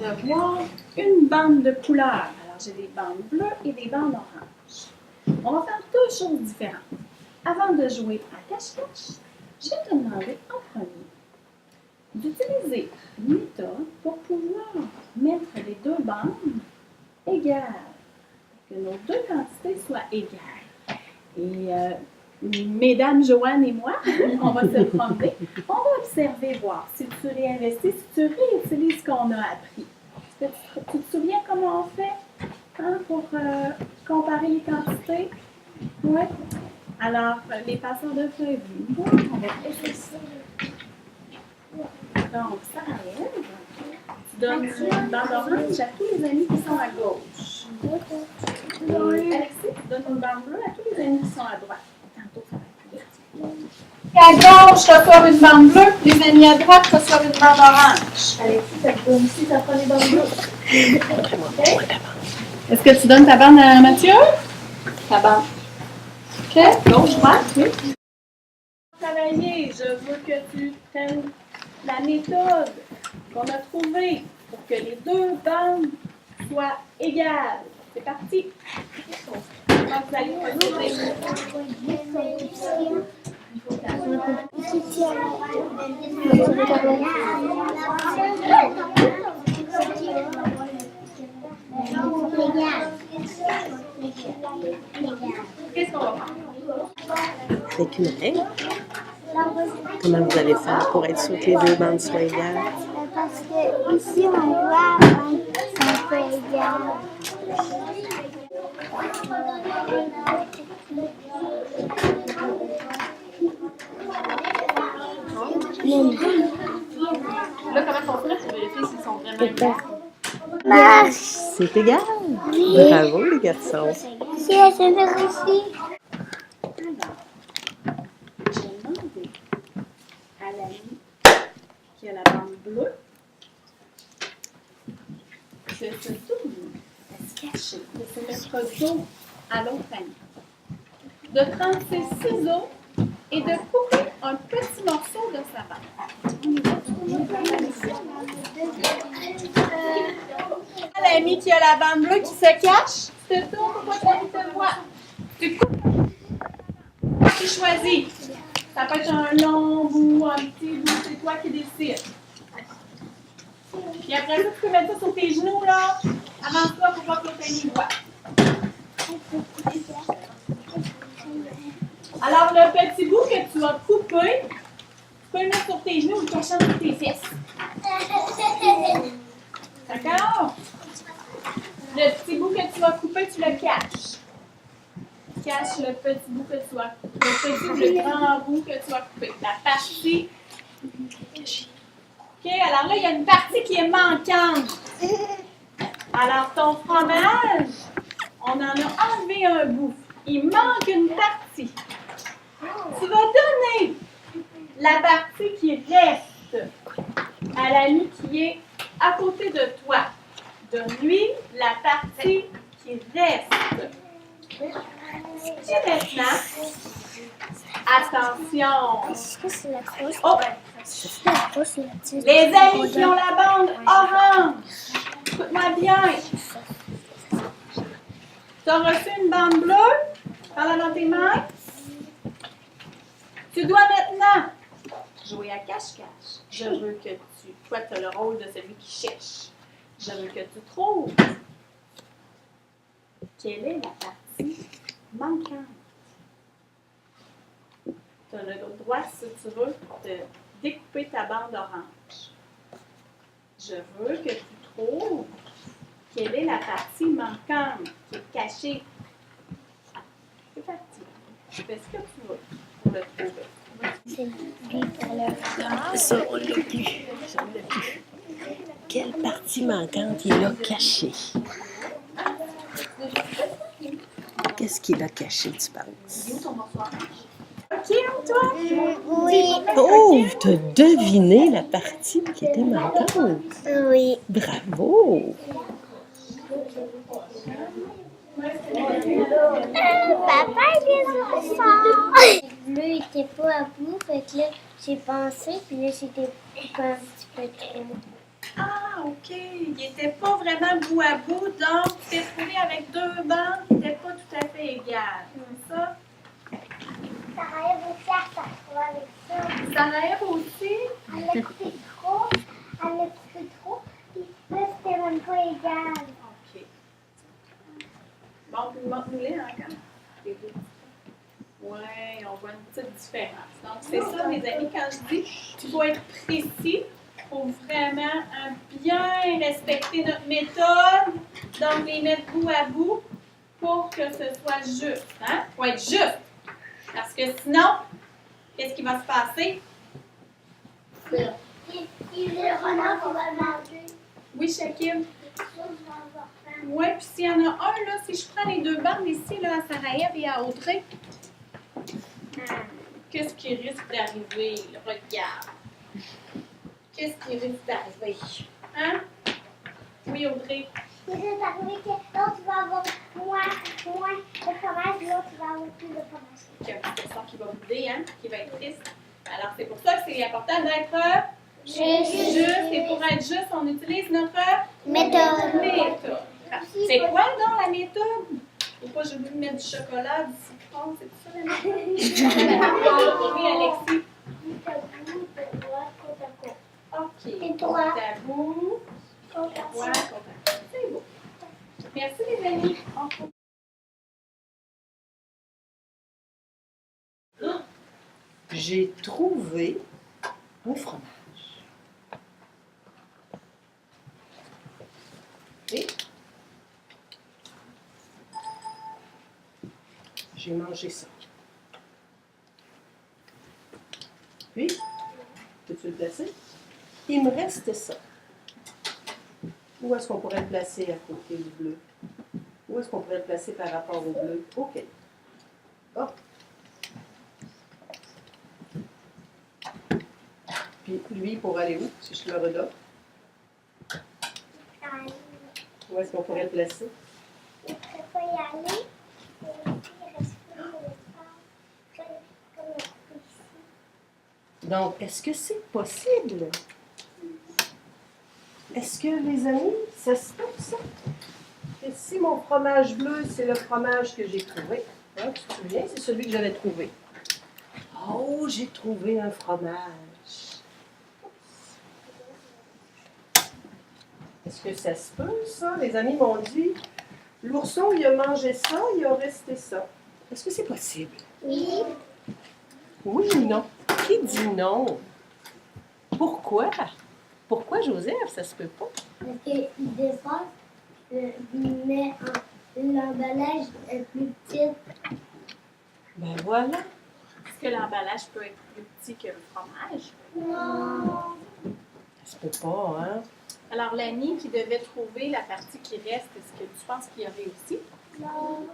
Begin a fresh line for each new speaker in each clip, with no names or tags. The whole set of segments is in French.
de voir une bande de couleur. Alors, j'ai des bandes bleues et des bandes oranges. On va faire deux choses différentes. Avant de jouer à cache-cache, je vais te demander en premier d'utiliser une méthode pour pouvoir mettre les deux bandes égales, que nos deux quantités soient égales. Et mesdames Joanne et moi, on va se promener, on va observer, voir si tu réinvestis, si tu réutilises ce qu'on a appris. Tu te souviens comment on fait pour comparer les quantités? Oui. Alors, les passeurs de feuilles, on va essayer ça. Donc, ça arrive. Tu donnes une bande orange à tous les amis qui sont à gauche. Et Alexis, tu donnes une bande bleue à tous les amis qui sont à droite. Tantôt, ça va être plus difficile. À gauche, reçoivent une bande bleue. Les amis à droite reçoivent une bande orange. Alexis, ça te donne ici, ça prend les bandes bleues. Okay. Est-ce que tu donnes ta bande à Mathieu? Ta bande. OK? Gauche, droite, oui. Travailler, je veux que tu prennes la méthode qu'on a trouvée pour que les deux bandes soient égales. C'est parti. Donc, vous allez Qu'est-ce qu'on va faire?
Avec une règle. Comment vous allez faire pour être sûr que les deux bandes soient égales?
Parce que ici on voit c'est un peu égal.
Là, comment on fait pour vérifier s'ils sont vraiment égaux?
C'est égal. Bravo les garçons.
Si elle se vérifie.
J'ai demandé à l'ami qui a la bande bleue de se tourner, de se cacher, de se mettre dos à l'autre ami, de prendre ses ciseaux et de couper un petit morceau de sa bande. L'ami qui a la bande bleue qui se cache, tu te tournes pour que l'ami te voit. Tu coupes. Tu choisis. Ça peut être un long bout, un petit bout, c'est toi qui décides. Puis après ça, tu peux mettre ça sur tes genoux, là. Avance-toi pour voir que l'autre ami voit. Alors, le petit bout que tu vas couper, tu peux le mettre sur tes genoux ou le cacher sur tes fesses. D'accord? Le petit bout que tu vas couper, tu le caches. Cache le petit bout que tu vas couper, le grand bout que tu vas couper. La partie. OK, alors là, il y a une partie qui est manquante. Alors, ton fromage, on en a enlevé un bout. Il manque une partie. Tu vas donner la partie qui reste à l'ami qui est à côté de toi. Donne-lui la partie qui reste. Et maintenant, attention.
Est-ce que c'est la grosse?
Oh!
C'est la grosse ou la petite?
Les amis qui ont la bande orange, écoute-moi bien. Tu as reçu une bande bleue? Parle dans tes mains. Tu dois maintenant jouer à cache-cache. Je veux que toi, tu as le rôle de celui qui cherche. Je veux que tu trouves quelle est la partie manquante. Tu as le droit, si tu veux, de découper ta bande orange. Je veux que tu trouves quelle est la partie manquante qui est cachée. C'est parti. Tu fais ce que tu veux pour le trouver.
C'est lui pour le faire.
Ça, on l'a plus. Ça, on l'a plus. Quelle partie manquante il a cachée? Qu'est-ce qu'il a caché, tu penses?
OK, Antoine?
Oui.
Oh, tu as deviné la partie qui était manquante.
Oui.
Bravo!
Papa, il est enfants. Le bleu était pas à bout, fait que là, j'ai pensé, puis là, c'était coupé un petit peu trop.
Ah, OK. Il n'était pas vraiment bout à bout, donc tu t'es trouvé avec deux bandes qui n'étaient pas tout à fait égales. C'est ça?
Ça rêve aussi à sa fois avec ça.
Ça rêve aussi?
Elle l'a coupé trop. Elle l'a coupé trop. Puis là, c'était même pas égal.
OK. Bon, puis montre-nous-les encore. Les deux. Oui, on voit une petite différence. Donc, c'est ça, mes amis, quand je dis qu'il faut être précis, il faut vraiment bien respecter notre méthode, donc les mettre bout à bout pour que ce soit juste. Hein? Il faut être juste. Parce que sinon, qu'est-ce qui va se passer?
Il le renard qui va le manger.
Oui, Shakib?
Quelque chose va avoir faim.
Oui, puis s'il y en a un, là, si je prends les deux bandes ici, là, à Sarajev et à Audrey, qu'est-ce qui risque d'arriver? Là? Regarde. Qu'est-ce qui risque d'arriver? Hein? Oui, Audrey?
Il risque d'arriver que l'autre va avoir moins de fromage, l'autre va avoir plus de fromage.
Il y a une petite question qui va bouder, hein? Qui va être triste. Alors, c'est pour ça que c'est important d'être juste. Et pour être juste, on utilise notre méthode. C'est quoi, donc, la méthode? Pourquoi j'ai voulu mettre du chocolat, du citron? C'est tout ça, la méthode? Oui, Alexis.
Bout à bout, de droite, côte à côte.
OK.
Et toi?
Côte à bout.
Côte à
Ouais,
côte.
côte à côte. C'est beau. Merci, les amis.
J'ai trouvé un fromage. Et j'ai mangé ça. Puis, peux-tu le placer? Il me reste ça. Où est-ce qu'on pourrait le placer à côté du bleu? Où est-ce qu'on pourrait le placer par rapport au bleu? OK. Oh. Puis lui, pour aller où? Si je le redonne. Où est-ce qu'on pourrait le placer?
Il ne pourrait pas y aller. Et puis, il reste plus de l'espace. Comme ici.
Donc, est-ce que c'est possible? Est-ce que, les amis, ça se peut, ça? Et si mon fromage bleu, c'est le fromage que j'ai trouvé, hein, tu te souviens, c'est celui que j'avais trouvé. Oh, j'ai trouvé un fromage. Est-ce que ça se peut, ça? Les amis m'ont dit, l'ourson, il a mangé ça, il a resté ça. Est-ce que c'est possible?
Oui.
Oui ou non? Qui dit non? Pourquoi? Pourquoi, Joseph? Ça se peut pas.
Parce qu'il dépasse, mais l'emballage est plus petit.
Ben voilà.
Est-ce que l'emballage peut être plus petit que le fromage?
Non.
Ça se peut pas, hein?
Alors, Lani qui devait trouver la partie qui reste, est-ce que tu penses qu'il y aurait aussi?
Non.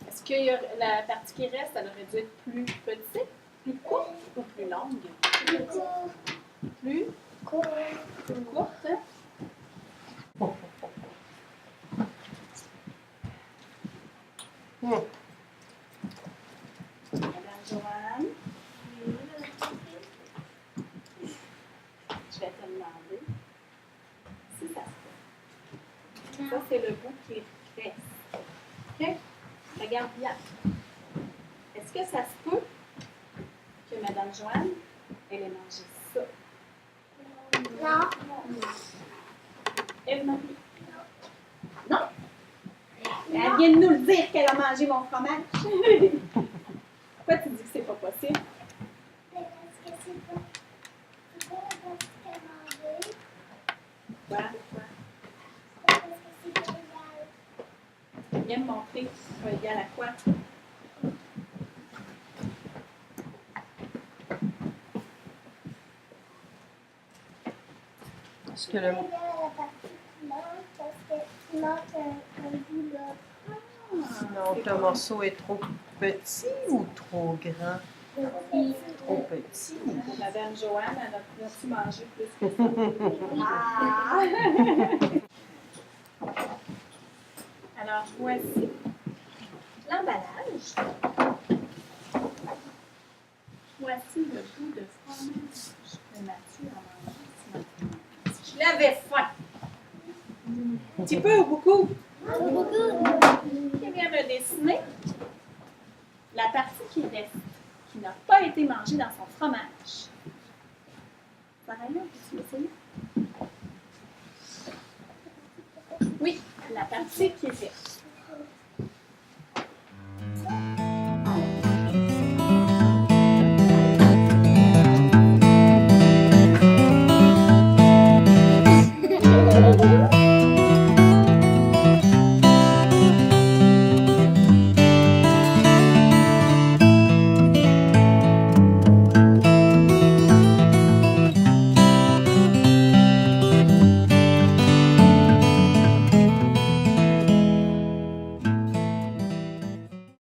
Est-ce que la partie qui reste, elle aurait dû être plus petite, plus courte ou plus longue? Plus courte, hein? Madame Joanne, je vais te demander si ça se peut. Ça, c'est le bout qui reste. OK? Regarde bien. Est-ce que ça se peut que Madame Joanne, elle ait mangé ça?
Non.
Eve-Marie? Non? Elle vient de nous le dire qu'elle a mangé mon fromage. Pourquoi tu dis que c'est pas possible?
Parce que c'est pas la partie qu'elle a mangée.
Quoi?
C'est parce que c'est pas égal.
Viens me montrer. C'est pas égal à quoi?
Est-ce que
C'est
le...
égal à la partie qui manque parce qu'il manque un bout là.
Donc, le morceau est trop petit ou trop grand?
Petit.
Trop petit.
Madame Joanne, elle a-tu mangé plus que ça? Ah! Alors, voici l'emballage. Voici le bout de fromage que Mathieu a mangé ce matin. Je l'avais faim. Un petit peu ou beaucoup?
Beaucoup.
Qui vient me dessiner la partie qui reste, qui n'a pas été mangée dans son fromage. Pareil, là, peux-tu l'essayer? Oui, la partie qui est verte.